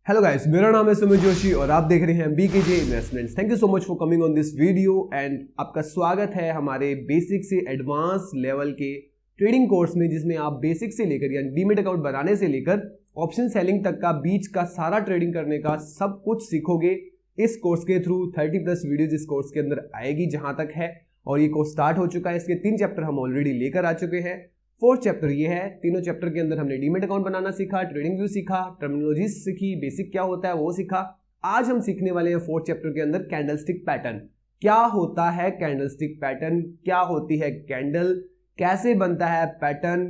Hello guys, मेरा नाम है सुमित जोशी और आप देख रहे हैं BKJ investments. Thank you so much for coming on this video and आपका स्वागत है हमारे बेसिक से एडवांस लेवल के ट्रेडिंग कोर्स में, जिसमें आप बेसिक से लेकर यानी डीमैट अकाउंट बनाने से लेकर ऑप्शन सेलिंग तक का बीच का सारा ट्रेडिंग करने का सब कुछ सीखोगे इस कोर्स के थ्रू। 30+ वीडियोज इस कोर्स के अंदर आएगी जहां तक है, और ये कोर्स स्टार्ट हो चुका है। इसके 3 चैप्टर हम ऑलरेडी लेकर आ चुके हैं। 4th चैप्टर ये है। तीनों चैप्टर के अंदर हमने डीमैट अकाउंट बनाना सीखा, ट्रेडिंग व्यू सीखा, टर्मिनोलॉजी सीखी, बेसिक क्या होता है वो सीखा। आज हम सीखने वाले हैं 4th चैप्टर के अंदर कैंडलस्टिक पैटर्न। क्या होता है कैंडलस्टिक पैटर्न, क्या होती है कैंडल, कैसे बनता है पैटर्न,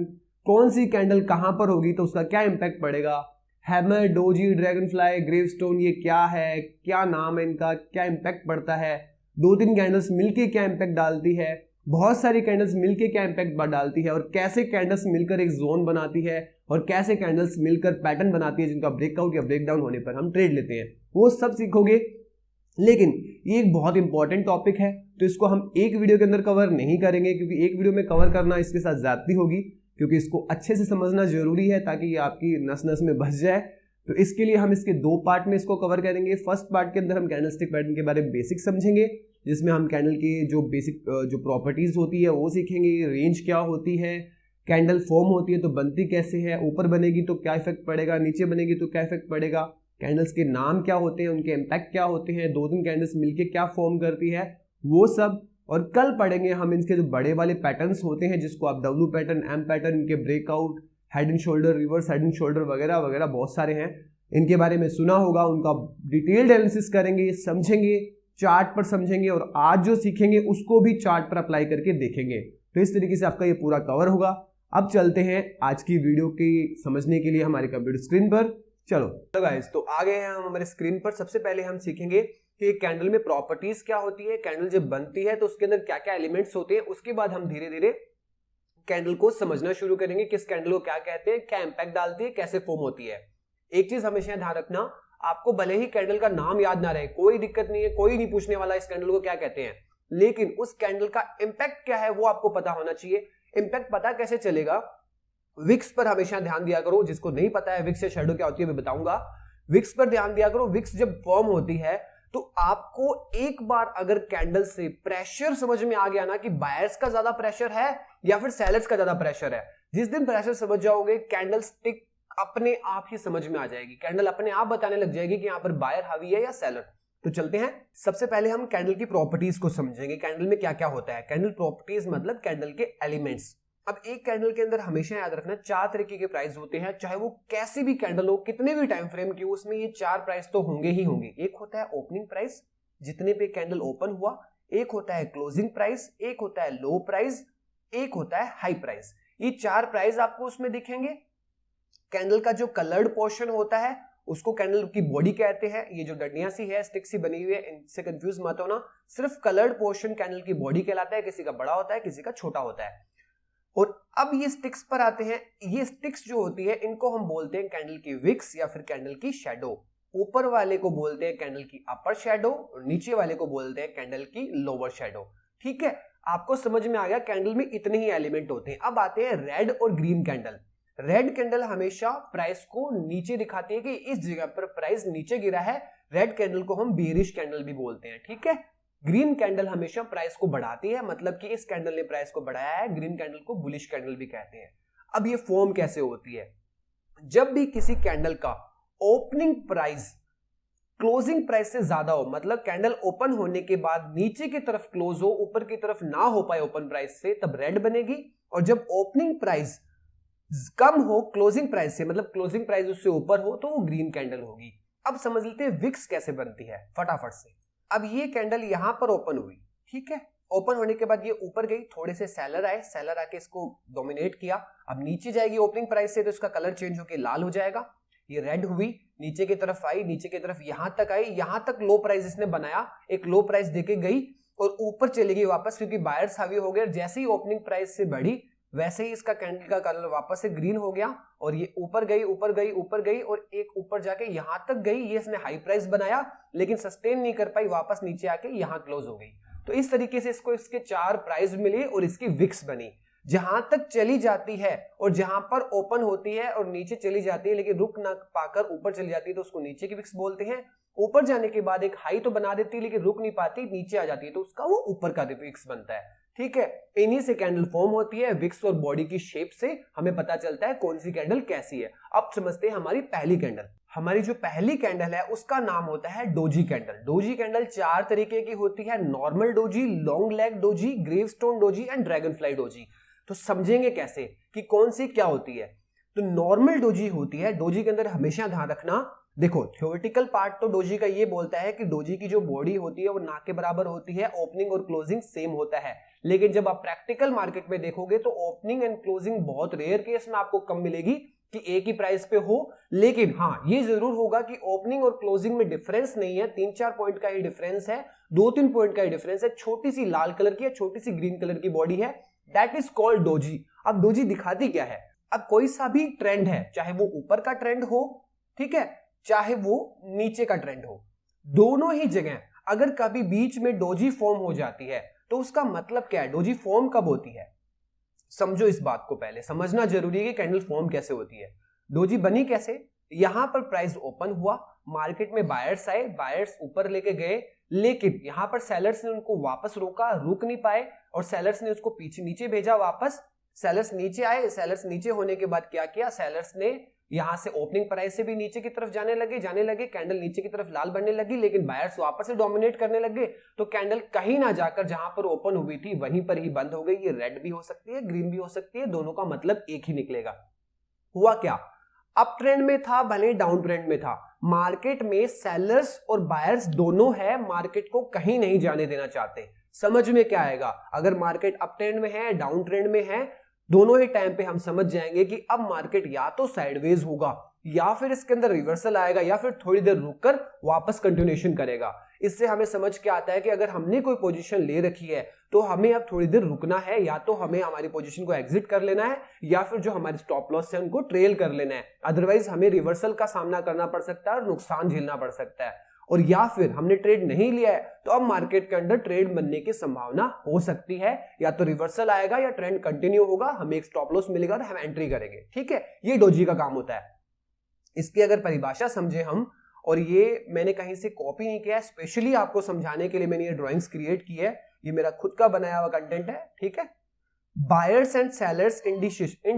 कौन सी कैंडल कहां पर होगी तो उसका क्या इंपैक्ट पड़ेगा, हैमर, डोजी, ड्रैगनफ्लाई, ग्रेवस्टोन ये क्या है, क्या नाम है इनका, क्या इंपैक्ट पड़ता है, 2-3 कैंडल्स मिलके क्या इंपैक्ट डालती है, बहुत सारी कैंडल्स मिलके क्या इंपैक्ट डालती है, और कैसे कैंडल्स मिलकर एक जोन बनाती है, और कैसे कैंडल्स मिलकर पैटर्न बनाती है जिनका ब्रेकआउट या ब्रेकडाउन होने पर हम ट्रेड लेते हैं, वो सब सीखोगे। लेकिन ये एक बहुत इंपॉर्टेंट टॉपिक है तो इसको हम एक वीडियो के अंदर कवर नहीं करेंगे, क्योंकि एक वीडियो में कवर करना इसके साथ ज्यादती होगी, क्योंकि इसको अच्छे से समझना जरूरी है ताकि ये आपकी नस नस में बस जाए। तो इसके लिए हम इसके 2 पार्ट में इसको कवर करेंगे। फर्स्ट पार्ट के अंदर हम कैंडलस्टिक पैटर्न के बारे में बेसिक समझेंगे, जिसमें हम कैंडल की जो बेसिक जो प्रॉपर्टीज होती है वो सीखेंगे। रेंज क्या होती है, कैंडल फॉर्म होती है तो बनती कैसे है, ऊपर बनेगी तो क्या इफेक्ट पड़ेगा, नीचे बनेगी तो क्या इफेक्ट पड़ेगा, कैंडल्स के नाम क्या होते हैं, उनके इम्पैक्ट क्या होते हैं, 2-3 कैंडल्स मिलके क्या फॉर्म करती है, वो सब। और कल पढ़ेंगे हम इनके जो बड़े वाले पैटर्न्स होते हैं, जिसको आप डब्ल्यू पैटर्न, एम पैटर्न, इनके breakout, head and shoulder, reverse head and shoulder वगैरह वगैरह बहुत सारे हैं, इनके बारे में सुना होगा। उनका डिटेल्ड एनालिसिस करेंगे, समझेंगे, चार्ट पर समझेंगे, और आज जो सीखेंगे उसको भी चार्ट पर अप्लाई करके देखेंगे। तो इस तरीके से आपका ये पूरा कवर होगा। अब चलते हैं आज की वीडियो की समझने के लिए हमारे कंप्यूटर स्क्रीन पर। चलो गाइस, तो आ गए हैं हम हमारे स्क्रीन पर। सबसे पहले हम सीखेंगे कि कैंडल में प्रॉपर्टीज क्या होती है, कैंडल जब बनती है तो उसके अंदर क्या क्या एलिमेंट्स होते हैं। उसके बाद हम धीरे धीरे कैंडल को समझना शुरू करेंगे, किस कैंडल को क्या कहते हैं, क्या इंपैक्ट डालती है, कैसे फॉर्म होती है। एक चीज हमेशा ध्यान रखना, आपको भले ही कैंडल का नाम याद ना रहे, कोई दिक्कत नहीं है, कोई नहीं पूछने वाला इस कैंडल को क्या कहते हैं, लेकिन उस कैंडल का इंपैक्ट क्या है वो आपको पता होना चाहिए। इंपैक्ट पता कैसे चलेगा, विक्स पर हमेशा ध्यान दिया करो। जिसको नहीं पता है विक्स या शैडो क्या होती है मैं बताऊंगा, विक्स पर ध्यान दिया करो। विक्स जब फॉर्म होती है तो आपको एक बार अगर कैंडल से प्रेशर समझ में आ गया ना कि बायर्स का ज्यादा प्रेशर है या फिर सेलर्स का ज्यादा प्रेशर है, जिस दिन प्रेशर समझ जाओगे कैंडल स्टिक अपने आप ही समझ में आ जाएगी, कैंडल अपने आप बताने लग जाएगी कि यहां पर बायर हावी है या सेलर। तो चलते हैं, सबसे पहले हम कैंडल की प्रॉपर्टीज को समझेंगे, कैंडल में क्या क्या होता है। कैंडल प्रॉपर्टीज मतलब कैंडल के एलिमेंट्स। अब एक कैंडल के अंदर हमेशा याद रखना 4 तरीके के प्राइस होते हैं, चाहे वो कैसी भी कैंडल हो, कितने भी टाइम फ्रेम की हो, उसमें ये 4 प्राइस तो होंगे ही होंगे। एक होता है ओपनिंग प्राइस, जितने पे कैंडल ओपन हुआ, एक होता है क्लोजिंग प्राइस, एक होता है लो प्राइस, एक होता है हाई प्राइस। ये 4 प्राइस आपको उसमें दिखेंगे। कैंडल का जो कलर्ड पोर्शन होता है उसको कैंडल की बॉडी कहते हैं। ये जो डंडियां सी है, स्टिक सी बनी हुई है, इनसे कंफ्यूज मत होना। सिर्फ कलर्ड पोर्शन कैंडल की बॉडी कहलाता है, किसी का बड़ा होता है, किसी का छोटा होता है। और अब ये स्टिक्स पर आते हैं। ये स्टिक्स जो होती है इनको हम बोलते हैं कैंडल की विक्स या फिर कैंडल की शैडो। ऊपर वाले को बोलते हैं कैंडल की अपर शैडो और नीचे वाले को बोलते हैं कैंडल की लोअर शैडो। ठीक है, आपको समझ में आ गया। कैंडल में इतने ही एलिमेंट होते हैं। अब आते हैं रेड और ग्रीन कैंडल। रेड कैंडल हमेशा प्राइस को नीचे दिखाती है कि इस जगह पर प्राइस नीचे गिरा है। रेड कैंडल को हम बेरिश कैंडल भी बोलते हैं। ठीक है, ग्रीन कैंडल हमेशा प्राइस को बढ़ाती है, मतलब कि इस कैंडल ने प्राइस को बढ़ाया है। ग्रीन कैंडल को बुलिश कैंडल भी कहते हैं। अब ये फॉर्म कैसे होती है, जब भी किसी कैंडल का ओपनिंग प्राइस क्लोजिंग प्राइस से ज्यादा हो, मतलब कैंडल ओपन होने के बाद नीचे की तरफ क्लोज हो, ऊपर की तरफ ना हो पाए ओपन प्राइस से, तब रेड बनेगी। और जब ओपनिंग प्राइस कम हो क्लोजिंग प्राइस से, मतलब क्लोजिंग प्राइस उससे ऊपर हो, तो वो ग्रीन कैंडल होगी। अब समझ लेते हैं विक्स कैसे बनती है फटाफट से। अब ये कैंडल यहां पर ओपन हुई, ठीक है, ओपन होने के बाद ये ऊपर गई, थोड़े से सेलर आए, सेलर आके इसको डोमिनेट किया। अब नीचे जाएगी ओपनिंग प्राइस से तो इसका कलर चेंज होकर लाल हो जाएगा। ये रेड हुई, नीचे की तरफ आई, नीचे की तरफ यहां तक आई, यहां तक लो प्राइस इसने बनाया, एक लो प्राइस देके गई और ऊपर चली गई वापस, क्योंकि बायर्स हावी हो गए। जैसे ही ओपनिंग प्राइस से बढ़ी वैसे ही इसका कैंडल का कलर वापस से ग्रीन हो गया और ये ऊपर गई ऊपर गई ऊपर गई और एक ऊपर जाके यहां तक गई। ये इसने हाई प्राइस बनाया लेकिन सस्टेन नहीं कर पाई, वापस नीचे आके यहां क्लोज हो गई। तो इस तरीके से इसको इसके 4 प्राइस मिले और इसकी विक्स बनी। जहां तक चली जाती है और जहां पर ओपन होती है और नीचे चली जाती है लेकिन रुक ना पाकर ऊपर चली जाती है तो उसको नीचे की विक्स बोलते हैं। ऊपर जाने के बाद एक हाई तो बना देती है लेकिन रुक नहीं पाती, नीचे आ जाती है तो उसका वो ऊपर का विक्स बनता है। ठीक है, इन्हीं से कैंडल फॉर्म होती है। विक्स और बॉडी की शेप से हमें पता चलता है कौन सी कैंडल कैसी है। अब समझते हैं हमारी पहली कैंडल। हमारी जो पहली कैंडल है उसका नाम होता है डोजी कैंडल। डोजी कैंडल 4 तरीके की होती है, normal doji, long leg doji, gravestone doji and dragon fly doji. तो समझेंगे कैसे कि कौन सी क्या होती है। तो नॉर्मल डोजी होती है, डोजी के अंदर हमेशा ध्यान रखना, देखो थ्योरेटिकल पार्ट तो डोजी का ये बोलता है कि डोजी की जो बॉडी होती है वो नाक के बराबर होती है, ओपनिंग और क्लोजिंग सेम होता है। लेकिन जब आप प्रैक्टिकल मार्केट में देखोगे तो ओपनिंग एंड क्लोजिंग बहुत रेयर केस में आपको कम मिलेगी कि एक ही प्राइस पे हो। लेकिन हाँ, ये जरूर होगा कि ओपनिंग और क्लोजिंग में डिफरेंस नहीं है, 3-4 पॉइंट का ही डिफरेंस है, 2-3 पॉइंट का ही डिफरेंस है। छोटी सी लाल कलर की है, छोटी सी ग्रीन कलर की बॉडी है, दैट इज कॉल्ड डोजी। अब डोजी दिखाती क्या है? अब कोई सा भी ट्रेंड है, चाहे वो ऊपर का ट्रेंड हो, ठीक है, चाहे वो नीचे का ट्रेंड हो, दोनों ही जगह अगर कभी बीच में डोजी फॉर्म हो जाती है तो उसका मतलब क्या है? डोजी फॉर्म कब होती है? समझो इस बात को, पहले समझना जरूरी है कि कैंडल फॉर्म कैसे होती है। डोजी बनी कैसे? यहां पर प्राइस ओपन हुआ, मार्केट में बायर्स आए, बायर्स ऊपर लेके गए, लेकिन यहां पर सेलर्स ने उनको वापस रोका, रुक नहीं पाए और सेलर्स ने उसको पीछे नीचे भेजा वापस। सेलर्स नीचे आए, सेलर्स नीचे होने के बाद क्या किया? सेलर्स ने यहां से ओपनिंग प्राइस से भी नीचे की तरफ जाने लगे, कैंडल नीचे की तरफ लाल बनने लगी, लेकिन बायर्स वापस से डोमिनेट करने लगे तो कैंडल कहीं ना जाकर जहां पर ओपन हुई थी वहीं पर ही बंद हो गई। ये रेड भी हो सकती है, ग्रीन भी हो सकती है, दोनों का मतलब एक ही निकलेगा। हुआ क्या? अप ट्रेंड में था भले डाउन ट्रेंड में था, मार्केट में सेलर्स और बायर्स दोनों है, मार्केट को कहीं नहीं जाने देना चाहते। समझ में क्या आएगा? अगर मार्केट अप ट्रेंड में है, डाउन ट्रेंड में है, दोनों ही टाइम पे हम समझ जाएंगे कि अब मार्केट या तो साइडवेज होगा या फिर इसके अंदर रिवर्सल आएगा या फिर थोड़ी देर रुककर वापस कंटिन्यूएशन करेगा। इससे हमें समझ के आता है कि अगर हमने कोई पोजीशन ले रखी है तो हमें अब थोड़ी देर रुकना है, या तो हमें हमारी पोजीशन को एग्जिट कर लेना है या फिर जो हमारे स्टॉप लॉस है उनको ट्रेल कर लेना है। अदरवाइज हमें रिवर्सल का सामना करना पड़ सकता है और नुकसान झेलना पड़ सकता है। और या फिर हमने ट्रेड नहीं लिया है तो अब मार्केट के अंदर ट्रेड बनने की संभावना हो सकती है, या तो रिवर्सल आएगा या ट्रेंड कंटिन्यू होगा, हमें एक स्टॉप लॉस मिलेगा और हम एंट्री करेंगे। ठीक है, ये डोजी का काम होता है। इसकी अगर परिभाषा समझे हम, और ये मैंने कहीं से कॉपी नहीं किया है, स्पेशली आपको समझाने के लिए मैंने ये ड्राइंग्स क्रिएट की है, ये मेरा खुद का बनाया हुआ कंटेंट है। ठीक है, buyers and sellers in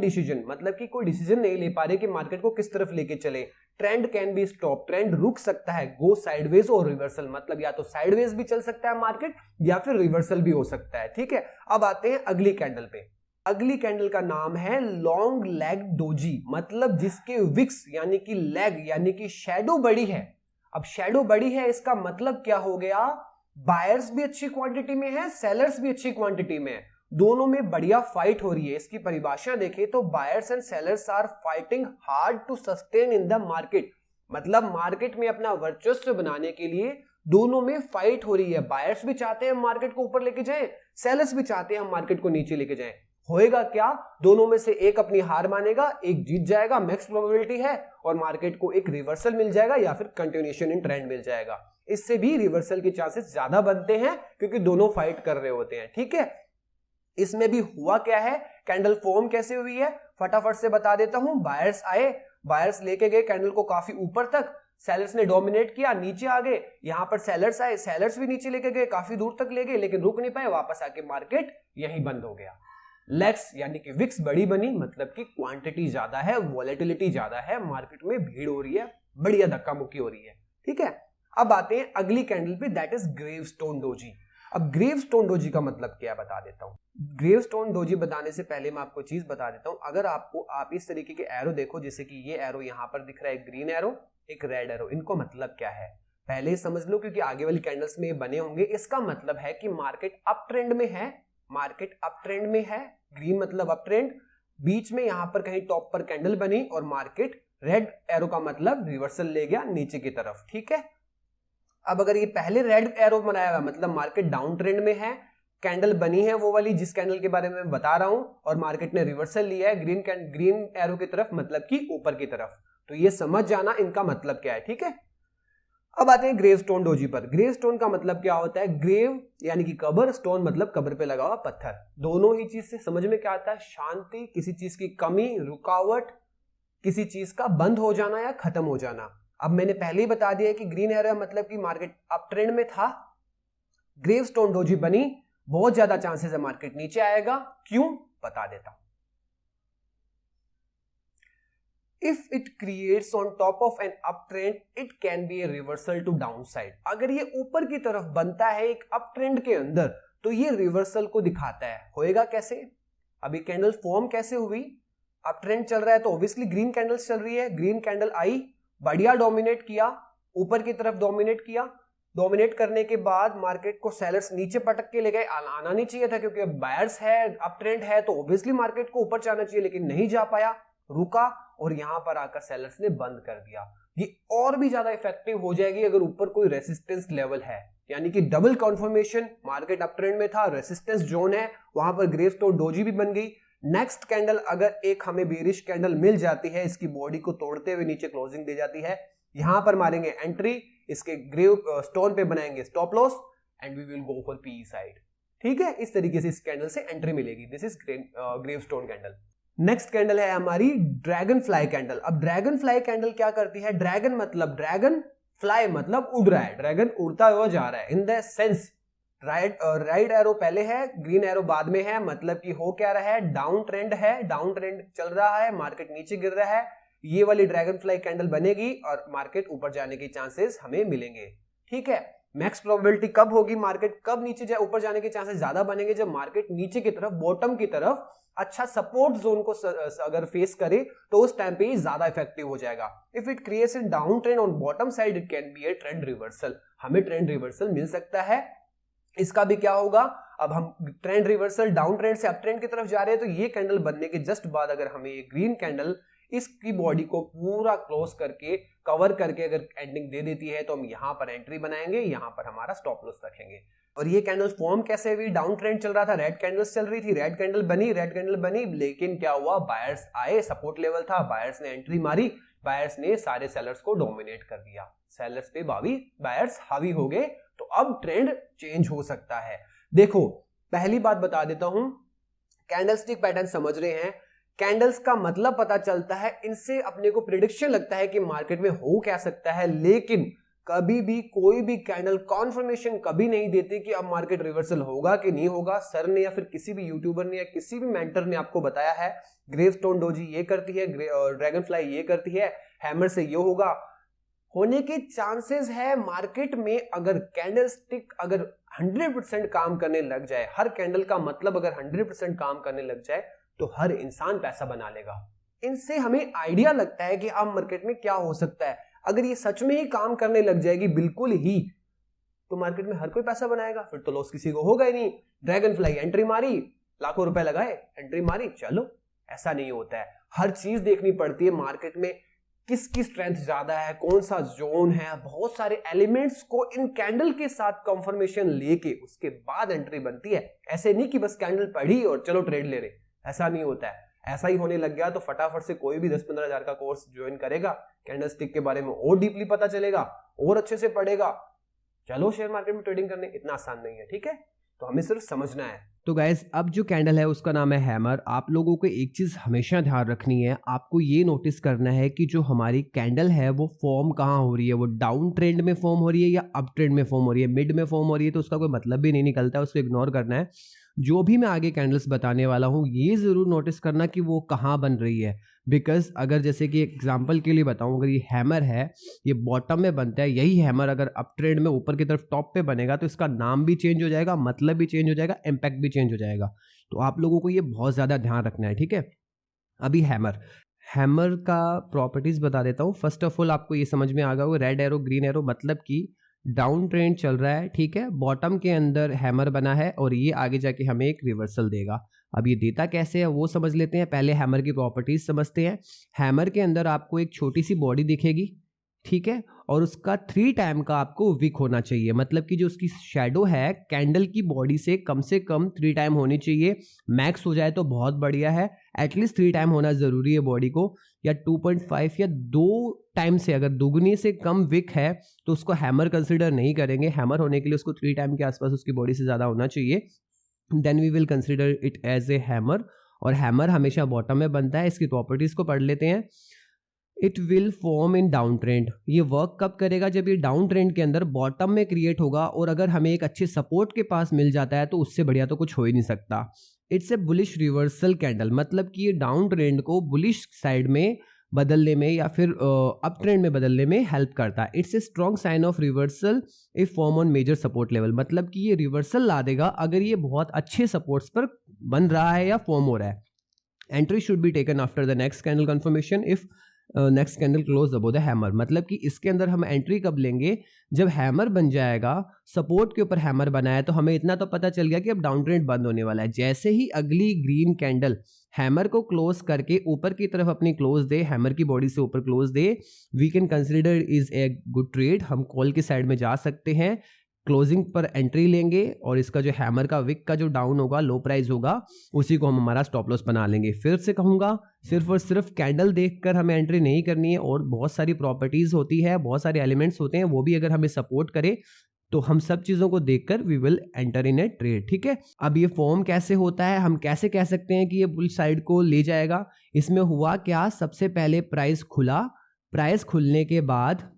decision, मतलब कि कोई डिसीजन नहीं ले पा रहे कि मार्केट को किस तरफ लेके चले। Trend can be stop, trend रुक सकता है, गो साइडवेज और रिवर्सल, मतलब या तो साइडवेज भी चल सकता है मार्केट या फिर रिवर्सल भी हो सकता है। ठीक है, अब आते हैं अगली कैंडल पे। अगली कैंडल का नाम है लॉन्ग लेग डोजी, मतलब जिसके विक्स यानी कि लेग यानी कि शैडो बड़ी है। अब शैडो बड़ी है इसका मतलब क्या हो गया? बायर्स भी अच्छी क्वांटिटी में है, सेलर्स भी अच्छी क्वांटिटी में है, दोनों में बढ़िया फाइट हो रही है। इसकी परिभाषा देखें तो buyers and sellers are fighting hard to sustain in the market, मतलब मार्केट में अपना वर्चस्व बनाने के लिए दोनों में फाइट हो रही है। बायर्स भी चाहते हैं मार्केट को ऊपर लेके जाएं, सेलर्स भी चाहते हैं हम मार्केट को नीचे लेके जाएं। होएगा क्या? दोनों में से एक अपनी हार मानेगा, एक जीत जाएगा, मैक्स प्रोबेबिलिटी है, और मार्केट को एक रिवर्सल मिल जाएगा या फिर कंटिन्यूएशन इन ट्रेंड मिल जाएगा। इससे भी रिवर्सल के चांसेस ज्यादा बनते हैं क्योंकि दोनों फाइट कर रहे होते हैं। ठीक है, इसमें भी हुआ क्या है, कैंडल फॉर्म कैसे हुई है फटाफट से बता देता हूं। बायर्स आए, बायर्स लेके गए कैंडल को काफी ऊपर तक, सेलर्स ने डोमिनेट किया, नीचे आ गए, यहां पर सेलर्स आए, सेलर्स भी नीचे लेके गए, काफी दूर तक ले गए, लेकिन रुक नहीं पाए, वापस आके मार्केट यहीं बंद हो गया। लेग्स यानी कि विक्स बड़ी बनी, मतलब कि क्वांटिटी ज्यादा है, वॉलेटिलिटी ज्यादा है, मार्केट में भीड़ हो रही है, बढ़िया धक्का मुक्की हो रही है। ठीक है, अब आते हैं अगली कैंडल पे, दैट इज ग्रेवस्टोन डोजी। अब ग्रेवस्टोन डोजी का मतलब क्या बता देता हूं। ग्रेवस्टोन डोजी बताने से पहले मैं आपको चीज बता देता हूं। अगर आप इस तरीके के एरो देखो, जैसे कि ये एरो यहां पर दिख रहा है, एक ग्रीन एरो, एक रेड एरो, इनको मतलब क्या है पहले ही समझ लो क्योंकि आगे वाली कैंडल्स में ये बने होंगे। इसका मतलब है कि मार्केट अप ट्रेंड में है, मार्केट अप ट्रेंड में है, ग्रीन मतलब अप ट्रेंड, बीच में यहां पर कहीं टॉप पर कैंडल बनी और मार्केट रेड एरो का मतलब रिवर्सल ले गया नीचे की तरफ। ठीक है, अब अगर ये पहले रेड एरो बनाया हुआ मतलब मार्केट डाउन ट्रेंड में है, कैंडल बनी है वो वाली जिस कैंडल के बारे में मैं बता रहा हूं, और मार्केट ने रिवर्सल लिया है ग्रीन एरो की तरफ, मतलब कि ऊपर की तरफ। तो ये समझ जाना इनका मतलब क्या है। ठीक है, अब आते हैं ग्रेवस्टोन डोजी पर। ग्रेवस्टोन का मतलब क्या होता है? ग्रेव यानी कि कब्र, स्टोन मतलब कब्र पे लगा हुआ पत्थर। दोनों ही चीज से समझ में क्या आता है? शांति, किसी चीज की कमी, रुकावट, किसी चीज का बंद हो जाना या खत्म हो जाना। अब मैंने पहले ही बता दिया कि ग्रीन एरो मतलब कि मार्केट अप ट्रेंड में था, ग्रेवस्टोन डोजी बनी, बहुत ज्यादा चांसेस है मार्केट नीचे आएगा। क्यों? बता देता हूं। If it creates on top of an uptrend, it can be a reversal to downside. अगर ये ऊपर की तरफ बनता है एक अप ट्रेंड के अंदर, तो ये रिवर्सल को दिखाता है। होएगा कैसे? अभी कैंडल फॉर्म कैसे हुई? अप ट्रेंड चल रहा है तो ऑब्वियसली ग्रीन कैंडल्स चल रही है। ग्रीन कैंडल आई, बढ़िया डोमिनेट किया, ऊपर की तरफ डोमिनेट किया। डोमिनेट करने के बाद मार्केट को सेलर्स नीचे पटक के ले गए। आना नहीं चाहिए था क्योंकि बायर्स है, अप ट्रेंड है, तो ऑब्वियसली मार्केट को ऊपर जाना चाहिए, लेकिन नहीं जा पाया, रुका और यहां पर आकर सेलर्स ने बंद कर दिया। ये और भी ज्यादा इफेक्टिव हो जाएगी अगर ऊपर कोई रेसिस्टेंस लेवल है, यानी कि double confirmation. Market up trend में था, रेसिस्टेंस जोन है, वहां पर ग्रेवस्टोन डोजी भी बन गई। नेक्स्ट कैंडल अगर एक हमें बेरिश कैंडल मिल जाती है, इसकी बॉडी को तोड़ते हुए नीचे क्लोजिंग दे जाती है, यहां पर मारेंगे एंट्री, इसके ग्रेव स्टोन पे बनाएंगे stop loss and we will go for P side. ठीक है, इस तरीके से इस कैंडल से एंट्री मिलेगी। This is gravestone candle. Next candle है हमारी ड्रैगन फ्लाई कैंडल। अब ड्रैगन फ्लाई कैंडल क्या करती है? ड्रैगन मतलब ड्रैगन, फ्लाई मतलब उड़ रहा है, ड्रैगन उड़ता हुआ जा रहा है। In the sense right arrow पहले है, ग्रीन एरो बाद में है, मतलब कि हो क्या रहा है? डाउन ट्रेंड है, डाउन ट्रेंड चल रहा है, मार्केट नीचे गिर रहा है। ये वाली ड्रैगन फ्लाई कैंडल बनेगी और मार्केट ऊपर जाने के चांसेस हमें मिलेंगे। ठीक है, मैक्स प्रोबेबिलिटी कब होगी? मार्केट कब नीचे जाए, ऊपर जाने के चांसेस ज्यादा बनेंगे जब मार्केट नीचे की तरफ, बॉटम की तरफ अच्छा सपोर्ट जोन को अगर फेस करे, तो उस टाइम पे ज्यादा इफेक्टिव हो जाएगा। If it creates an down trend on bottom side, it can be A trend reversal. हमें ट्रेंड रिवर्सल मिल सकता है। इसका भी क्या होगा? अब हम ट्रेंड रिवर्सल डाउन ट्रेंड से अप ट्रेंड की तरफ जा रहे हैं, तो ये कैंडल बनने के जस्ट बाद अगर हमें ये ग्रीन कैंडल इसकी बॉडी को पूरा क्लोज करके, कवर करके अगर एंडिंग दे देती है, तो हम यहां पर एंट्री बनाएंगे, यहां पर हमारा स्टॉप लॉस रखेंगे। और ये कैंडल फॉर्म कैसे हुई? डाउन ट्रेंड चल रहा था, रेड कैंडल्स चल रही थी, रेड कैंडल बनी, लेकिन क्या हुआ? बायर्स आए, सपोर्ट लेवल था, बायर्स ने एंट्री मारी, बायर्स ने सारे सेलर्स को डोमिनेट कर दिया, सेलर्स पे बायर्स हावी हो गए। तो अब ट्रेंड चेंज हो सकता है। देखो, पहली बात बता देता हूं, कैंडलस्टिक पैटर्न समझ रहे हैं, कैंडल्स का मतलब पता चलता है, इनसे अपने को प्रिडिक्शन लगता है कि मार्केट में हो क्या सकता है, लेकिन कभी भी कोई भी कैंडल कॉन्फर्मेशन कभी नहीं देती कि अब मार्केट रिवर्सल होगा कि नहीं होगा। सर ने या फिर किसी भी यूट्यूबर ने या किसी भी मेंटर ने आपको बताया है ग्रेवस्टोन डोजी ये करती है, ड्रैगन फ्लाई ये करती है, हैमर से ये होगा, होने के चांसेस है। मार्केट में अगर कैंडलस्टिक अगर 100% काम करने लग जाए, हर कैंडल का मतलब अगर 100% काम करने लग जाए, तो हर इंसान पैसा बना लेगा। इनसे हमें आइडिया लगता है कि अब मार्केट में क्या हो सकता है। अगर ये सच में ही काम करने लग जाएगी बिल्कुल ही, तो मार्केट में हर कोई पैसा बनाएगा, फिर तो लॉस किसी को होगा ही नहीं। ड्रैगन फ्लाई एंट्री मारी, लाखों रुपए लगाए, एंट्री मारी, चलो, ऐसा नहीं होता है। हर चीज देखनी पड़ती है मार्केट में, किसकी स्ट्रेंथ ज्यादा है, कौन सा जोन है, बहुत सारे एलिमेंट्स को इन कैंडल के साथ कंफर्मेशन लेके उसके बाद एंट्री बनती है। ऐसे नहीं कि बस कैंडल पढ़ी और चलो ट्रेड ले रहे, ऐसा नहीं होता है। ऐसा ही होने लग गया तो फटाफट से कोई भी 10-15 हजार का कोर्स ज्वाइन करेगा, कैंडलस्टिक के बारे में और डीपली पता चलेगा और अच्छे से पढ़ेगा, चलो शेयर मार्केट में ट्रेडिंग करने। इतना आसान नहीं है, ठीक है, तो हमें सिर्फ समझना है। तो गाइज, अब जो कैंडल है उसका नाम है हैमर। आप लोगों को एक चीज़ हमेशा ध्यान रखनी है, आपको ये नोटिस करना है कि जो हमारी कैंडल है वो फॉर्म कहाँ हो रही है, वो डाउन ट्रेंड में फॉर्म हो रही है या अप ट्रेंड में फॉर्म हो रही है। मिड में फॉर्म हो रही है तो उसका कोई मतलब भी नहीं निकलता है, उसको इग्नोर करना है। जो भी मैं आगे कैंडल्स बताने वाला हूँ ये ज़रूर नोटिस करना कि वो कहाँ बन रही है। बिकॉज अगर जैसे कि एग्जांपल के लिए बताऊं, अगर ये हैमर है, ये बॉटम में बनता है, यही हैमर अगर अप ट्रेंड में ऊपर की तरफ टॉप पे बनेगा तो इसका नाम भी चेंज हो जाएगा, मतलब भी चेंज हो जाएगा, इम्पैक्ट भी चेंज हो जाएगा। तो आप लोगों को ये बहुत ज़्यादा ध्यान रखना है, ठीक है। अभी हैमर का प्रॉपर्टीज बता देता हूँ। फर्स्ट ऑफ ऑल आपको ये समझ में आ गया होगा, रेड एरो ग्रीन एरो मतलब कि डाउन ट्रेंड चल रहा है, ठीक है, बॉटम के अंदर हैमर बना है और ये आगे जाके हमें एक रिवर्सल देगा। अब ये देता कैसे है वो समझ लेते हैं, पहले हैमर की प्रॉपर्टीज समझते हैं। हैमर के अंदर आपको एक छोटी सी बॉडी दिखेगी, ठीक है, और उसका 3 टाइम का आपको विक होना चाहिए, मतलब कि जो उसकी शेडो है कैंडल की बॉडी से कम 3 टाइम होनी चाहिए। मैक्स हो जाए तो बहुत बढ़िया है, एटलीस्ट 3 टाइम होना ज़रूरी है बॉडी को, या 2.5 या 2 टाइम से अगर दुगनी से कम विक है तो उसको हैमर कंसिडर नहीं करेंगे। हैमर होने के लिए उसको 3 टाइम के आसपास उसकी बॉडी से ज़्यादा होना चाहिए, then we will consider it as a hammer. और हैमर हमेशा बॉटम में बनता है। इसकी प्रॉपर्टीज़ को पढ़ लेते हैं। It will form in down trend. ये वर्क कब करेगा? जब ये डाउन ट्रेंड के अंदर बॉटम में क्रिएट होगा, और अगर हमें एक अच्छे सपोर्ट के पास मिल जाता है तो उससे बढ़िया तो कुछ हो ही नहीं सकता। It's a bullish reversal candle, मतलब कि ये डाउन ट्रेंड को बुलिश साइड में बदलने में या फिर अप ट्रेंड में बदलने में हेल्प करता है। It's a strong sign of reversal if form on major support level, मतलब कि ये रिवर्सल ला देगा अगर ये बहुत अच्छे सपोर्ट्स पर बन रहा है या फॉर्म हो रहा है। Entry should be taken after the next candle confirmation if next candle close above the hammer, मतलब कि इसके अंदर हम एंट्री कब लेंगे? जब हैमर बन जाएगा, सपोर्ट के ऊपर हैमर बना है, तो हमें इतना तो पता चल गया कि अब डाउन ट्रेंड बंद होने वाला है। जैसे ही अगली ग्रीन कैंडल हैमर को क्लोज करके ऊपर की तरफ अपनी क्लोज दे, हैमर की बॉडी से ऊपर क्लोज दे, we can consider is a good trade. हम कॉल की साइड में जा सकते हैं, क्लोजिंग पर एंट्री लेंगे और इसका जो हैमर का विक का जो डाउन होगा, लो प्राइस होगा, उसी को हम हमारा स्टॉप लॉस बना लेंगे। फिर से कहूँगा, सिर्फ और सिर्फ कैंडल देखकर हमें एंट्री नहीं करनी है, और बहुत सारी प्रॉपर्टीज़ होती है, बहुत सारे एलिमेंट्स होते हैं, वो भी अगर हमें सपोर्ट करे तो हम सब चीज़ों को देखकर we will enter in a trade. ठीक है, अब ये फॉर्म कैसे होता है, हम कैसे कह सकते हैं कि ये बुल साइड को ले जाएगा? इसमें हुआ क्या, सबसे पहले प्राइस खुला, प्राइस खुलने के बाद,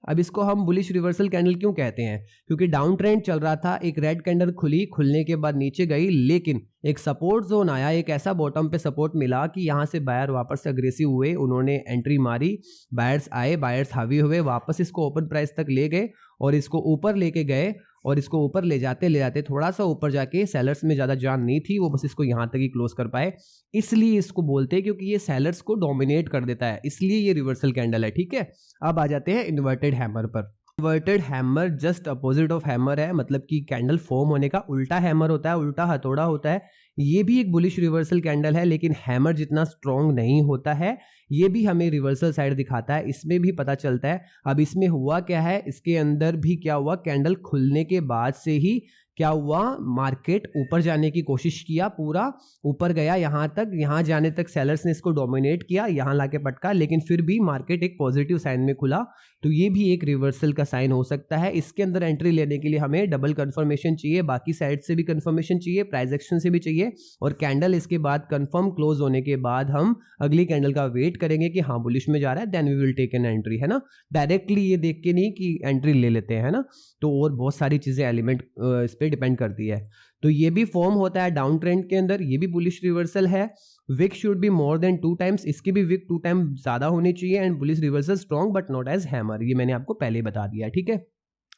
अब इसको हम बुलिश रिवर्सल कैंडल क्यों कहते हैं? क्योंकि डाउन ट्रेंड चल रहा था, एक रेड कैंडल खुली, खुलने के बाद नीचे गई, लेकिन एक सपोर्ट जोन आया, एक ऐसा बॉटम पे सपोर्ट मिला कि यहाँ से बायर वापस से अग्रेसिव हुए, उन्होंने एंट्री मारी, बायर्स आए, बायर्स हावी हुए, वापस इसको ओपन प्राइस तक ले गए और इसको ऊपर लेके गए, और इसको ऊपर ले जाते थोड़ा सा ऊपर जाके सेलर्स में ज़्यादा जान नहीं थी, वो बस इसको यहाँ तक ही क्लोज कर पाए, इसलिए इसको बोलते हैं, क्योंकि ये सेलर्स को डोमिनेट कर देता है, इसलिए ये रिवर्सल कैंडल है। ठीक है, अब आ जाते हैं इन्वर्टेड हैमर पर। Inverted hammer just opposite of hammer है, मतलब कि कैंडल फॉर्म होने का उल्टा हैमर होता है, उल्टा हथौड़ा होता है। ये भी एक बुलिश रिवर्सल कैंडल है, लेकिन हैमर जितना स्ट्रॉन्ग नहीं होता है। ये भी हमें रिवर्सल साइड दिखाता है, इसमें भी पता चलता है। अब इसमें हुआ क्या है, इसके अंदर भी क्या हुआ, कैंडल खुलने के बाद से ही क्या हुआ, मार्केट ऊपर जाने की कोशिश किया, पूरा ऊपर गया यहाँ तक, यहाँ जाने तक सेलर्स ने इसको डोमिनेट किया, यहाँ लाके पटका, लेकिन फिर भी मार्केट एक पॉजिटिव साइन में खुला, तो ये भी एक रिवर्सल का साइन हो सकता है। इसके अंदर एंट्री लेने के लिए हमें डबल कंफर्मेशन चाहिए, बाकी साइड से भी कंफर्मेशन चाहिए, प्राइस एक्शन से भी चाहिए, और कैंडल इसके बाद कंफर्म क्लोज होने के बाद हम अगली कैंडल का वेट करेंगे कि हाँ बुलिश में जा रहा है, then we will take an entry, है ना। डायरेक्टली ये देख के नहीं कि एंट्री ले लेते हैं, है ना। तो और बहुत सारी चीजें एलिमेंट इस पे डिपेंड करती है। तो ये भी फॉर्म होता है डाउन ट्रेंड के अंदर, ये भी बुलिश रिवर्सल है। Wick should be more than 2 times, इसकी भी विक 2 टाइम ज्यादा होनी चाहिए, and bullish reversal strong but not as hammer, ये मैंने आपको पहले बता दिया है। ठीक है,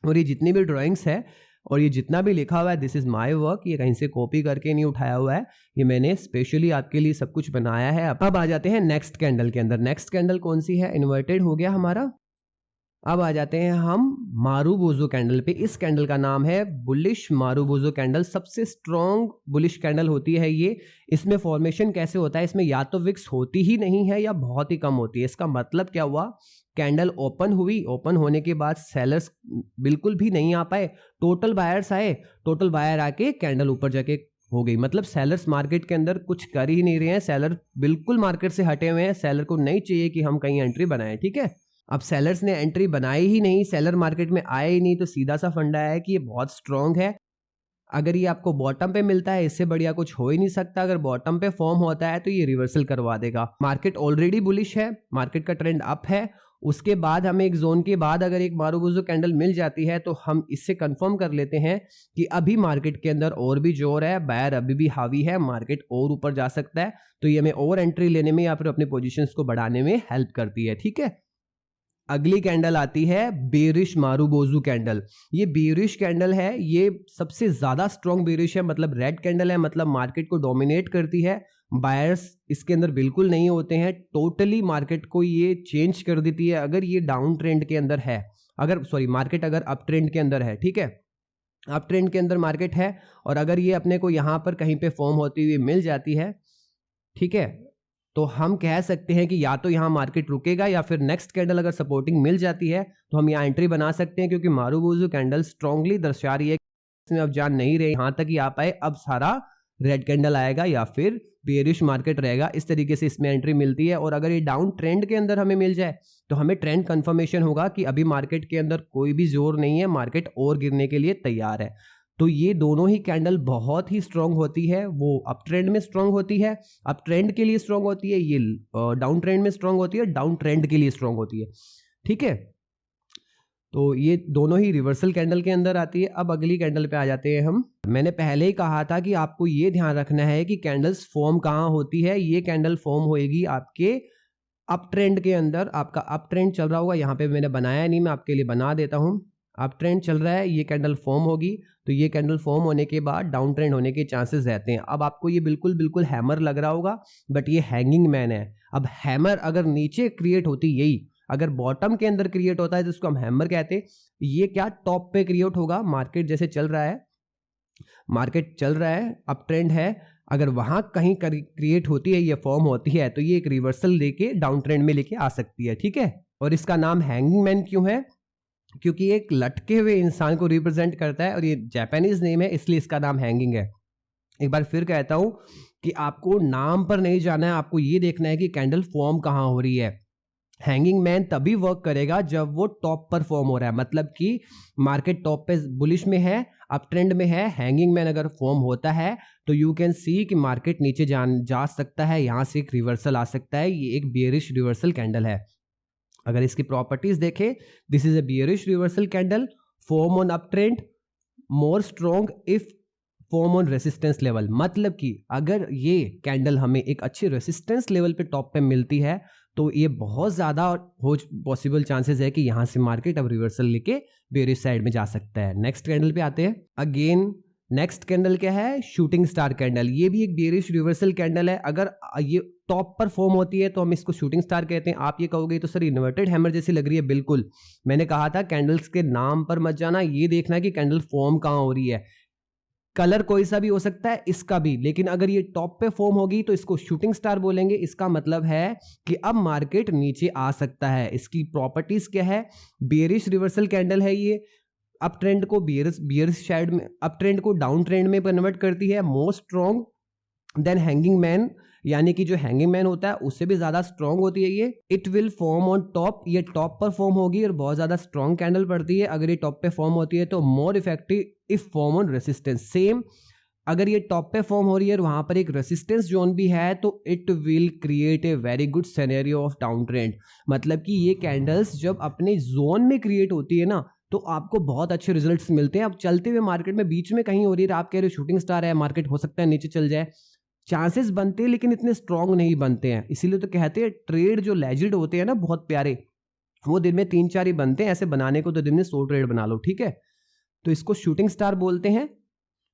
और ये जितनी भी ड्राइंग्स है और ये जितना भी लिखा हुआ है, दिस इज माय वर्क, ये कहीं से कॉपी करके नहीं उठाया हुआ है, ये मैंने स्पेशली आपके लिए सब कुछ बनाया है। अब आ जाते हैं नेक्स्ट कैंडल के अंदर। नेक्स्ट कैंडल कौन सी है? इन्वर्टेड हो गया हमारा। अब आ जाते हैं हम मारुबोजो कैंडल पे। इस कैंडल का नाम है बुलिश मारुबोजो कैंडल, सबसे स्ट्रॉन्ग बुलिश कैंडल होती है ये। इसमें फॉर्मेशन कैसे होता है, इसमें या तो विक्स होती ही नहीं है या बहुत ही कम होती है। इसका मतलब क्या हुआ, कैंडल ओपन हुई, ओपन होने के बाद सेलर्स बिल्कुल भी नहीं आ पाए, टोटल बायर्स आए, टोटल बायर आके कैंडल ऊपर जाके हो गई। मतलब सेलर्स मार्केट के अंदर कुछ कर ही नहीं रहे हैं, सेलर बिल्कुल मार्केट से हटे हुए हैं, सेलर को नहीं चाहिए कि हम कहीं एंट्री बनाएं। ठीक है, अब सेलर्स ने एंट्री बनाई ही नहीं, सेलर मार्केट में आए ही नहीं, तो सीधा सा फंडा है कि ये बहुत स्ट्रॉन्ग है। अगर ये आपको बॉटम पे मिलता है, इससे बढ़िया कुछ हो ही नहीं सकता। अगर बॉटम पे फॉर्म होता है तो ये रिवर्सल करवा देगा। मार्केट ऑलरेडी बुलिश है, मार्केट का ट्रेंड अप है, उसके बाद हमें एक जोन के बाद अगर एक मारुबोजो कैंडल मिल जाती है तो हम इससे कंफर्म कर लेते हैं कि अभी मार्केट के अंदर और भी जोर है, बायर अभी भी हावी है, मार्केट और ऊपर जा सकता है, तो ये हमें और एंट्री लेने में या फिर अपने पोजीशंस को बढ़ाने में हेल्प करती है। ठीक है, अगली कैंडल आती है बेरिश मारुबोजो कैंडल। ये बेरिश कैंडल है, ये सबसे ज्यादा स्ट्रॉन्ग बेरिश है, मतलब रेड कैंडल है, मतलब मार्केट को डोमिनेट करती है। बायर्स इसके अंदर बिल्कुल नहीं होते हैं, टोटली मार्केट को ये चेंज कर देती है। अगर ये डाउन ट्रेंड के अंदर है, अगर सॉरी मार्केट अगर अप ट्रेंड के अंदर है, ठीक है, अप ट्रेंड के अंदर मार्केट है, और अगर ये अपने को यहाँ पर कहीं पे फॉर्म होती हुई मिल जाती है, ठीक है, तो हम कह सकते हैं कि या तो यहाँ मार्केट रुकेगा या फिर नेक्स्ट कैंडल अगर सपोर्टिंग मिल जाती है तो हम यहाँ एंट्री बना सकते हैं, क्योंकि मारुबुजू कैंडल स्ट्रांगली दर्शा रही है इसमें अब जान नहीं रहे यहाँ तक ही आ पाए, अब सारा रेड कैंडल आएगा या फिर बेयरिश मार्केट रहेगा। इस तरीके से इसमें एंट्री मिलती है। और अगर ये डाउन ट्रेंड के अंदर हमें मिल जाए तो हमें ट्रेंड कंफर्मेशन होगा कि अभी मार्केट के अंदर कोई भी जोर नहीं है, मार्केट और गिरने के लिए तैयार है। तो ये दोनों ही कैंडल बहुत ही स्ट्रांग होती है, वो अप ट्रेंड में स्ट्रांग होती है, अप ट्रेंड के लिए स्ट्रांग होती है, ये डाउन ट्रेंड में स्ट्रांग होती है, डाउन ट्रेंड के लिए स्ट्रांग होती है। ठीक है, तो ये दोनों ही रिवर्सल कैंडल के अंदर आती है। अब अगली कैंडल पे आ जाते हैं हम। मैंने पहले ही कहा था कि आपको ये ध्यान रखना है कि कैंडल्स फॉर्म कहाँ होती है। ये कैंडल फॉर्म होएगी आपके अप ट्रेंड के अंदर। आपका अप ट्रेंड चल रहा होगा, यहाँ पे मैंने बनाया नहीं, मैं आपके लिए बना देता हूँ। अप ट्रेंड चल रहा है, ये कैंडल फॉर्म होगी, तो ये कैंडल फॉर्म होने के बाद डाउन ट्रेंड होने के चांसेस रहते हैं। अब आपको ये बिल्कुल हैमर लग रहा होगा, बट ये हैंगिंग मैन है। अब हैमर अगर नीचे क्रिएट होती, यही अगर बॉटम के अंदर क्रिएट होता है तो उसको हम हैमर कहते हैं। ये क्या टॉप पे क्रिएट होगा, मार्केट जैसे चल रहा है, मार्केट चल रहा है, अप ट्रेंड है, अगर वहां कहीं क्रिएट होती है, ये फॉर्म होती है, तो ये एक रिवर्सल लेके डाउन ट्रेंड में लेके आ सकती है। ठीक है, और इसका नाम हैंगिंग मैन क्यों है? क्योंकि एक लटके हुए इंसान को रिप्रेजेंट करता है और ये जापानीज नेम है, इसलिए इसका नाम हैंगिंग है। एक बार फिर कहता हूं कि आपको नाम पर नहीं जाना है, आपको ये देखना है कि कैंडल फॉर्म कहां हो रही है। हैंगिंग मैन तभी वर्क करेगा जब वो टॉप पर फॉर्म हो रहा है, मतलब कि मार्केट टॉप पे बुलिश में है, अप ट्रेंड में है, हैंगिंग मैन अगर फॉर्म होता है तो यू कैन सी कि मार्केट नीचे जा सकता है, यहां से एक रिवर्सल आ सकता है। ये एक बियरिश रिवर्सल कैंडल है। अगर इसकी प्रॉपर्टीज देखें, this is a bearish reversal candle, form on up trend, more strong if form on resistance level. मतलब कि अगर ये कैंडल हमें एक अच्छे रेसिस्टेंस लेवल पे टॉप पे मिलती है तो ये बहुत ज़्यादा हो पॉसिबल चांसेस है कि यहाँ से मार्केट अब रिवर्सल लेके बेयरिश साइड में जा सकता है। नेक्स्ट कैंडल पे आते हैं। अगेन नेक्स्ट कैंडल क्या है? Shooting star candle. ये भी एक बेयरिश रिवर्सल कैंडल है। अगर ये टॉप पर फॉर्म होती है तो हम इसको शूटिंग स्टार कहते हैं। आप ये कहोगे तो सर इन्वर्टेड हैमर जैसी लग रही है। बिल्कुल, मैंने कहा था कैंडल्स के नाम पर मत जाना, ये देखना कि कैंडल फॉर्म कहाँ हो रही है। कलर कोई सा भी हो सकता है, इसका भी, लेकिन अगर ये टॉप पे फॉर्म होगी तो इसको शूटिंग स्टार बोलेंगे। इसका मतलब है कि अब मार्केट नीचे आ सकता है। इसकी प्रॉपर्टीज क्या है? बेयरिश रिवर्सल कैंडल है ये, अप ट्रेंड को बेयरिश साइड में, अप ट्रेंड को डाउन ट्रेंड में कन्वर्ट करती है, more strong than hanging man, यानी कि जो हैंगिंग मैन होता है उससे भी ज्यादा स्ट्रॉन्ग होती है ये। It will form on top, ये टॉप पर फॉर्म होगी और बहुत ज्यादा स्ट्रॉन्ग कैंडल पड़ती है। अगर ये टॉप पे फॉर्म होती है तो more effective if form on resistance. Same अगर ये टॉप पे फॉर्म हो रही है और वहां पर एक रेसिस्टेंस जोन भी है तो it will create a very good scenario of down trend. मतलब कि ये कैंडल्स जब अपने जोन में क्रिएट होती है ना तो आपको बहुत अच्छे रिजल्ट्स मिलते हैं। अब चलते हुए मार्केट में बीच में कहीं हो रही है, आप कह रहे हो शूटिंग स्टार है, मार्केट हो सकता है नीचे चल जाए, चांसेस बनते हैं लेकिन इतने स्ट्रांग नहीं बनते हैं। इसीलिए तो कहते हैं ट्रेड जो लेजिड होते हैं ना, बहुत प्यारे, वो दिन में 3-4 ही बनते हैं। ऐसे बनाने को तो दिन में 100 ट्रेड बना लो। ठीक है, तो इसको शूटिंग स्टार बोलते हैं।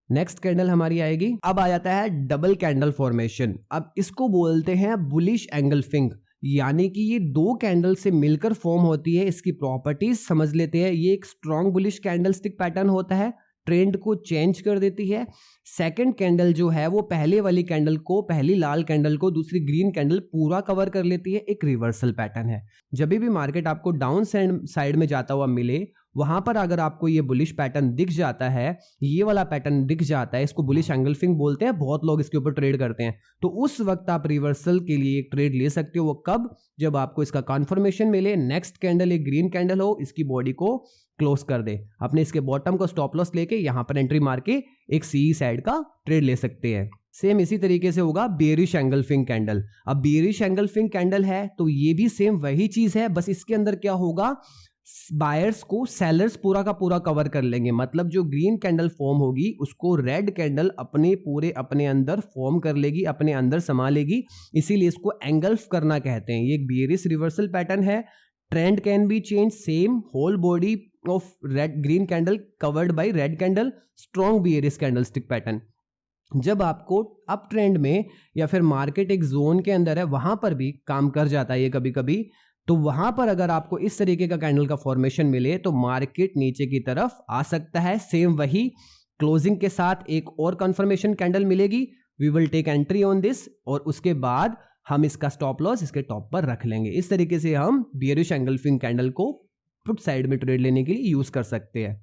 नेक्स्ट कैंडल हमारी आएगी। अब आ जाता है डबल कैंडल फॉर्मेशन। अब इसको बोलते हैं बुलिश एंगल्फिंग, यानी कि ये दो कैंडल से मिलकर फॉर्म होती है। इसकी प्रॉपर्टीज समझ लेते हैं। ये एक strong bullish candle stick pattern होता है, ट्रेंड को चेंज कर देती है। सेकंड कैंडल जो है वो पहले वाली कैंडल को, पहली लाल कैंडल को दूसरी ग्रीन कैंडल पूरा कवर कर लेती है। एक रिवर्सल पैटर्न है। जब भी मार्केट आपको डाउन साइड में जाता हुआ मिले, वहां पर अगर आपको ये बुलिश पैटर्न दिख जाता है, ये वाला पैटर्न दिख जाता है, इसको बुलिश एंगल्फिंग बोलते हैं, बहुत लोग इसके ऊपर ट्रेड करते हैं, तो उस वक्त आप रिवर्सल के लिए एक ट्रेड ले सकते हो। वो कब? जब आपको इसका कन्फर्मेशन मिले, नेक्स्ट कैंडल एक ग्रीन कैंडल हो, इसकी बॉडी को क्लोज कर दे, अपने इसके बॉटम को स्टॉप लॉस लेके यहां पर एंट्री मार के एक सी साइड का ट्रेड ले सकते हैं। सेम इसी तरीके से होगा बेयरिश एंगल्फिंग कैंडल। अब बेयरिश एंगल्फिंग कैंडल है तो ये भी सेम वही चीज है, बस इसके अंदर क्या होगा, बायर्स को सेलर्स पूरा का पूरा कवर कर लेंगे। मतलब जो ग्रीन कैंडल फॉर्म होगी उसको रेड कैंडल अपने अंदर फॉर्म कर लेगी, अपने अंदर समा लेगी, इसीलिए इसको एंगल्फ करना कहते हैं। ये एक बेयरिश रिवर्सल पैटर्न है। Trend can be change, same whole body of red green candle covered by red candle, strong bearish candle stick pattern. जब आपको अप ट्रेंड में या फिर मार्केट एक जोन के अंदर है, वहां पर भी काम कर जाता है ये कभी कभी, तो वहां पर अगर आपको इस तरीके का कैंडल का फॉर्मेशन मिले तो मार्केट नीचे की तरफ आ सकता है। सेम वही क्लोजिंग के साथ एक और कंफर्मेशन कैंडल मिलेगी, we will take entry on this, और उसके बाद हम इसका स्टॉप लॉस इसके टॉप पर रख लेंगे। इस तरीके से हम बियरिश एंगल्फिंग कैंडल को पुट साइड में ट्रेड लेने के लिए यूज कर सकते हैं।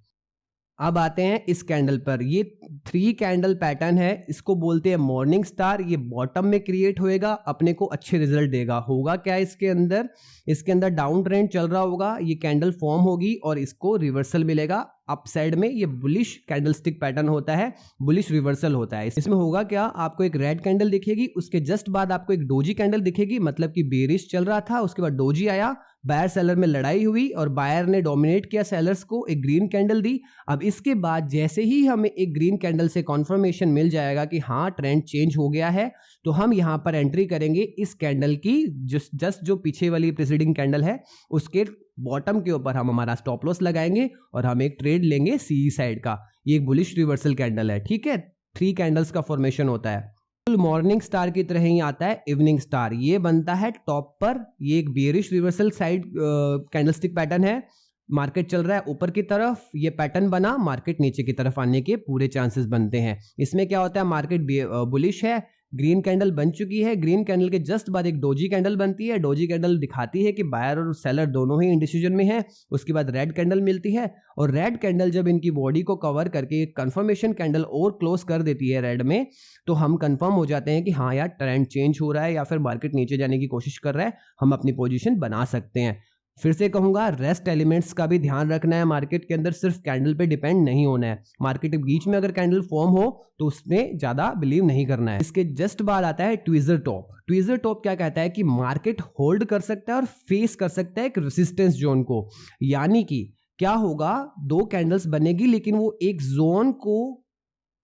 अब आते हैं इस कैंडल पर। ये 3 कैंडल पैटर्न है, इसको बोलते हैं मॉर्निंग स्टार। ये बॉटम में क्रिएट होएगा, अपने को अच्छे रिजल्ट देगा। होगा क्या इसके अंदर डाउन ट्रेंड चल रहा होगा, ये कैंडल फॉर्म होगी और इसको रिवर्सल मिलेगा अप साइड में। ये बुलिश कैंडलस्टिक पैटर्न होता है, बुलिश रिवर्सल होता है। इसमें होगा क्या, आपको एक रेड कैंडल दिखेगी, उसके जस्ट बाद आपको एक डोजी कैंडल दिखेगी, मतलब कि बेरिश चल रहा था, उसके बाद डोजी आया, बायर सेलर में लड़ाई हुई और बायर ने डोमिनेट किया सेलर्स को, एक ग्रीन कैंडल दी। अब इसके बाद जैसे ही हमें एक ग्रीन कैंडल से कॉन्फर्मेशन मिल जाएगा कि हाँ ट्रेंड चेंज हो गया है, तो हम यहाँ पर एंट्री करेंगे इस कैंडल की जस्ट जो पीछे वाली प्रीसीडिंग कैंडल है उसके बॉटम के ऊपर हम हमारा स्टॉप लॉस लगाएंगे और हम एक ट्रेड लेंगे सी साइड का। ये एक बुलिश रिवर्सल कैंडल है, ठीक है। 3 कैंडल्स का फॉर्मेशन होता है। मॉर्निंग स्टार की तरह ही आता है इवनिंग स्टार। ये बनता है टॉप पर, ये एक bearish reversal side candlestick pattern है। मार्केट चल रहा है ऊपर की तरफ, ये पैटर्न बना, मार्केट नीचे की तरफ आने के पूरे चांसेस बनते हैं। इसमें क्या होता है, मार्केट बुलिश है, ग्रीन कैंडल बन चुकी है, ग्रीन कैंडल के जस्ट बाद एक डोजी कैंडल बनती है। डोजी कैंडल दिखाती है कि बायर और सेलर दोनों ही इंडिसीजन में है। उसके बाद रेड कैंडल मिलती है और रेड कैंडल जब इनकी बॉडी को कवर करके एक कंफर्मेशन कैंडल और क्लोज कर देती है रेड में, तो हम कंफर्म हो जाते हैं कि हाँ यार ट्रेंड चेंज हो रहा है या फिर मार्केट नीचे जाने की कोशिश कर रहा है, हम अपनी पोजीशन बना सकते हैं। फिर से कहूंगा, रेस्ट एलिमेंट्स का भी ध्यान रखना है। मार्केट के अंदर सिर्फ कैंडल पे डिपेंड नहीं होना है। मार्केट के बीच में अगर कैंडल फॉर्म हो तो उसमें ज्यादा बिलीव नहीं करना है। इसके जस्ट बाद आता है ट्वीजर टॉप। ट्वीजर टॉप क्या कहता है कि मार्केट होल्ड कर सकता है और फेस कर सकता है एक रेजिस्टेंस जोन को। यानी कि क्या होगा, 2 कैंडल्स बनेगी लेकिन वो एक जोन को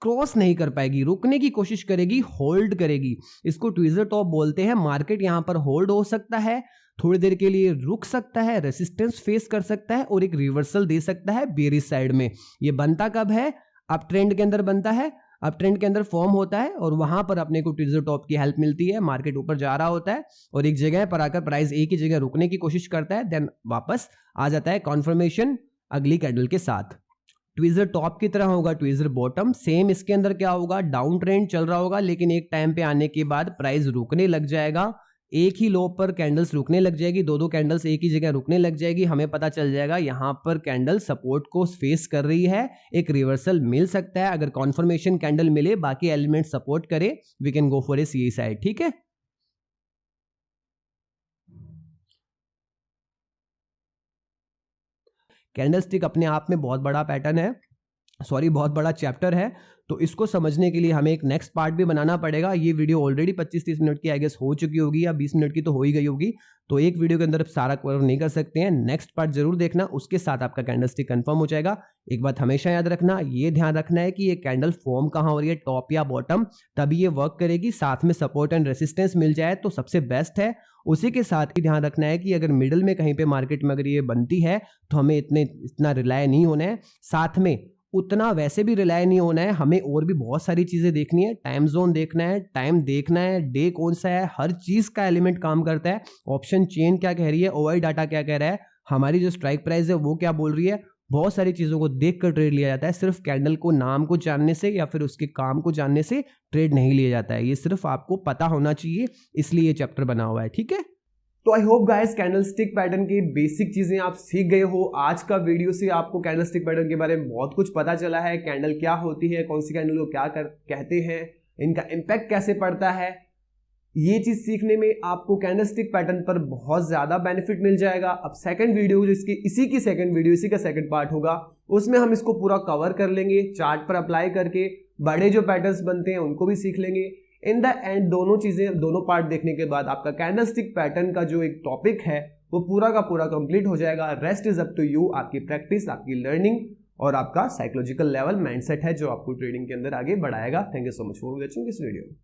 क्रॉस नहीं कर पाएगी, रुकने की कोशिश करेगी, होल्ड करेगी। इसको ट्वीजर टॉप बोलते हैं। मार्केट यहां पर होल्ड हो सकता है, थोड़ी देर के लिए रुक सकता है, रेसिस्टेंस फेस कर सकता है और एक रिवर्सल दे सकता है बेरिश साइड में। ये बनता कब है, अप ट्रेंड के अंदर बनता है। अप ट्रेंड के अंदर फॉर्म होता है और वहां पर अपने को ट्वीजर टॉप की हेल्प मिलती है। मार्केट ऊपर जा रहा होता है और एक जगह पर आकर प्राइस एक ही जगह रुकने की कोशिश करता है, देन वापस आ जाता है कॉन्फर्मेशन अगली कैंडल के साथ। ट्वीजर टॉप की तरह होगा ट्वीजर बॉटम। सेम इसके अंदर क्या होगा, डाउन ट्रेंड चल रहा होगा लेकिन एक टाइम पे आने के बाद प्राइस रुकने लग जाएगा। एक ही लो पर कैंडल्स रुकने लग जाएगी, 2 कैंडल्स एक ही जगह रुकने लग जाएगी। हमें पता चल जाएगा यहां पर कैंडल सपोर्ट को फेस कर रही है, एक रिवर्सल मिल सकता है। अगर कॉन्फर्मेशन कैंडल मिले, बाकी एलिमेंट सपोर्ट करे, we can go for a C side, ठीक है। कैंडलस्टिक अपने आप में बहुत बड़ा पैटर्न है, बहुत बड़ा चैप्टर है, तो इसको समझने के लिए हमें एक नेक्स्ट पार्ट भी बनाना पड़ेगा। ये वीडियो ऑलरेडी 25-30 मिनट की आई गेस हो चुकी होगी या 20 मिनट की तो हो ही गई होगी, तो एक वीडियो के अंदर सारा कवर नहीं कर सकते हैं। नेक्स्ट पार्ट जरूर देखना, उसके साथ आपका कैंडलस्टिक कंफर्म हो जाएगा। एक बात हमेशा याद रखना, ये ध्यान रखना है कि ये कैंडल फॉर्म कहाँ हो रही है, टॉप या बॉटम, तभी ये वर्क करेगी। साथ में सपोर्ट एंड रेसिस्टेंस मिल जाए तो सबसे बेस्ट है। उसी के साथ ही ध्यान रखना है कि अगर मिडिल में कहीं पे मार्केट में अगर ये बनती है तो हमें इतना रिलाय नहीं होना है। साथ में उतना वैसे भी रिलाय नहीं होना है, हमें और भी बहुत सारी चीजें देखनी है। टाइम जोन देखना है, टाइम देखना है, डे कौन सा है, हर चीज का एलिमेंट काम करता है। ऑप्शन चेन क्या कह रही है, ओआई डाटा क्या कह रहा है, हमारी जो स्ट्राइक प्राइस है वो क्या बोल रही है, बहुत सारी चीजों को देख कर ट्रेड लिया जाता है। सिर्फ कैंडल को नाम को जानने से या फिर उसके काम को जानने से ट्रेड नहीं लिया जाता है। ये सिर्फ आपको पता होना चाहिए, इसलिए ये चैप्टर बना हुआ है, ठीक है। तो I hope guys candlestick pattern की बेसिक चीजें आप सीख गए हो। आज का वीडियो से आपको कैंडलस्टिक पैटर्न के बारे में बहुत कुछ पता चला है। कैंडल क्या होती है, कौन सी कैंडल को क्या कहते हैं, इनका इम्पैक्ट कैसे पड़ता है। ये चीज सीखने में आपको कैंडलस्टिक पैटर्न पर बहुत ज्यादा बेनिफिट मिल जाएगा। अब सेकंड वीडियो जो इसी का सेकंड पार्ट होगा, उसमें हम इसको पूरा कवर कर लेंगे, चार्ट पर अप्लाई करके बड़े जो पैटर्न्स बनते हैं उनको भी सीख लेंगे। इन द एंड दोनों पार्ट देखने के बाद आपका कैंडलस्टिक पैटर्न का जो एक टॉपिक है वो पूरा का पूरा कंप्लीट हो जाएगा। Rest is up to you, आपकी प्रैक्टिस, आपकी लर्निंग और आपका साइकोलॉजिकल लेवल माइंडसेट है जो आपको ट्रेडिंग के अंदर आगे बढ़ाएगा। Thank you so much for watching this video.